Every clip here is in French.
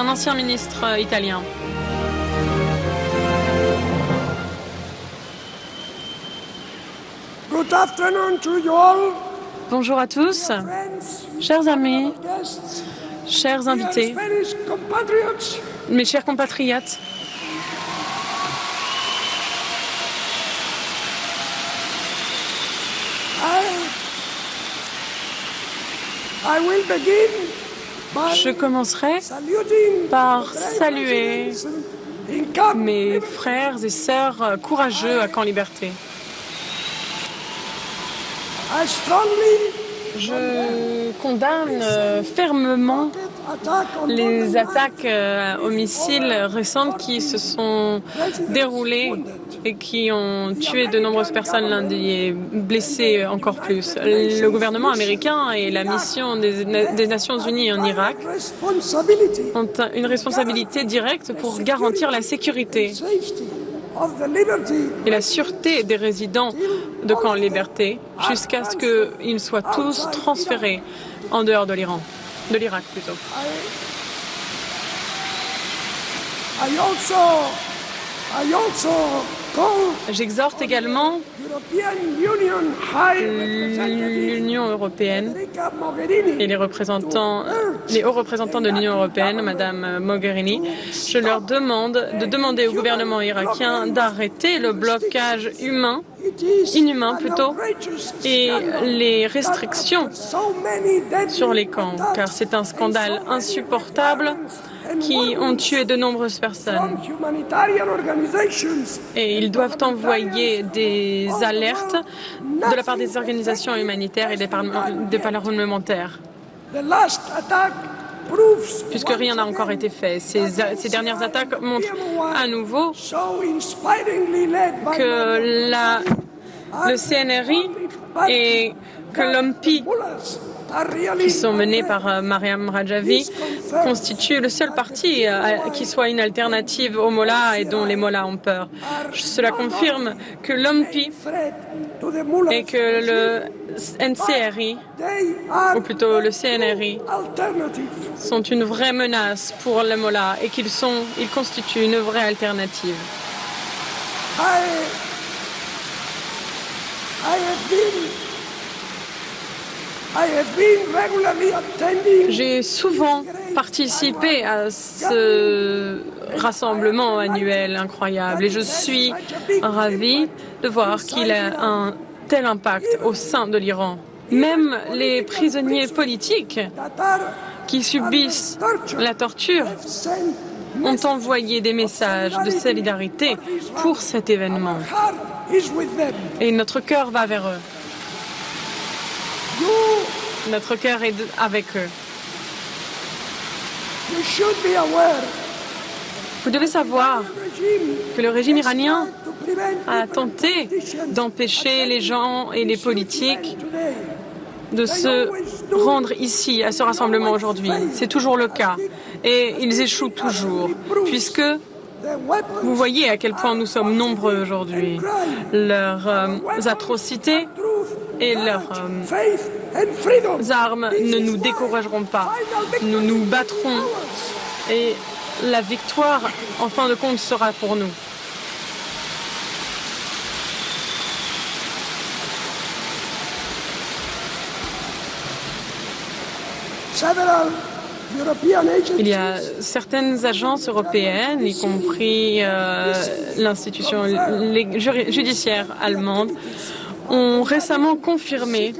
un ancien ministre italien. Good afternoon to you all. Bonjour à tous, chers amis, chers invités, Spanish compatriots. mes chers compatriotes. I will begin by Je commencerai saluting par the brave saluer residents in Camp mes Liberty. frères et sœurs courageux à Camp Liberté. I strongly Je condamne fermement attack on les attaques aux missiles récentes qui se sont déroulées et qui ont tué de nombreuses personnes lundi et blessé encore plus. Le gouvernement américain et la mission des Nations Unies en Irak responsibility ont une responsabilité directe pour garantir la sécurité safety of the liberty et la sûreté des résidents de Camp Liberté jusqu'à ce qu'ils soient tous transférés en dehors de l'Iran, de l'Irak plutôt. I also call J'exhorte également European Union High Representative l'Union européenne Federica Mogherini et les hauts représentants de l'Union européenne, Madame Mogherini, je leur demande de demander au gouvernement irakien d'arrêter le blocage inhumain plutôt, et les restrictions sur les camps, car c'est un scandale insupportable qui ont tué de nombreuses personnes. humanitarian organizations Et ils doivent envoyer des alertes de la part des organisations humanitaires et des parlementaires, The last attack proves puisque rien n'a encore été fait. Ces dernières attaques montrent à nouveau so inspiringly led by que le CNRI et que l'OMPI, qui sont menés par Mariam Rajavi, constituent le seul parti qui soit une alternative aux mollahs et dont les mollahs ont peur. Cela confirme que l'OMPI et que le NCRI, ou plutôt le CNRI, sont une vraie menace pour les mollahs et qu'ils constituent une vraie alternative. J'ai souvent participé à ce rassemblement annuel incroyable et je suis ravie de voir qu'il a un tel impact au sein de l'Iran. Même les prisonniers politiques qui subissent la torture ont envoyé des messages de solidarité pour cet événement. Et notre cœur va vers eux. Notre cœur est avec eux. Vous devez savoir que le régime iranien a tenté d'empêcher les gens et les politiques de se rendre ici, à ce rassemblement aujourd'hui. C'est toujours le cas. Et ils échouent toujours, puisque vous voyez à quel point nous sommes nombreux aujourd'hui. Leurs atrocités et leurs armes ne nous décourageront pas. Nous nous battrons et la victoire, en fin de compte, sera pour nous. Il y a certaines agences européennes, y compris l'institution judiciaire allemande, ont récemment confirmé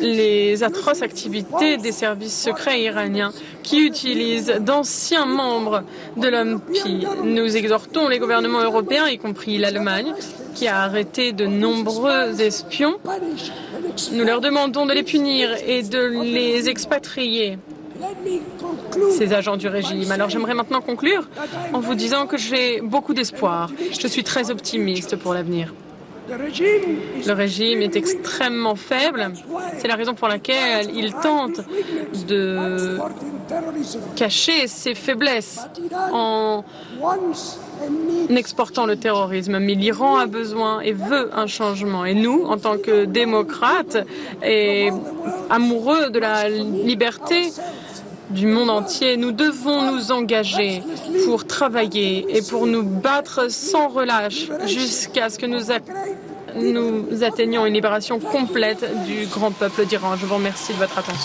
les atroces activités des services secrets iraniens qui utilisent d'anciens membres de l'OMPI. Nous exhortons les gouvernements européens, y compris l'Allemagne, qui a arrêté de nombreux espions. Nous leur demandons de les punir et de les expatrier, ces agents du régime. Alors j'aimerais maintenant conclure en vous disant que j'ai beaucoup d'espoir. Je suis très optimiste pour l'avenir. Le régime est extrêmement faible. C'est la raison pour laquelle il tente de cacher ses faiblesses en exportant le terrorisme. Mais l'Iran a besoin et veut un changement. Et nous, en tant que démocrates et amoureux de la liberté, du monde entier, nous devons nous engager pour travailler et pour nous battre sans relâche jusqu'à ce que nous atteignions une libération complète du grand peuple d'Iran. Je vous remercie de votre attention.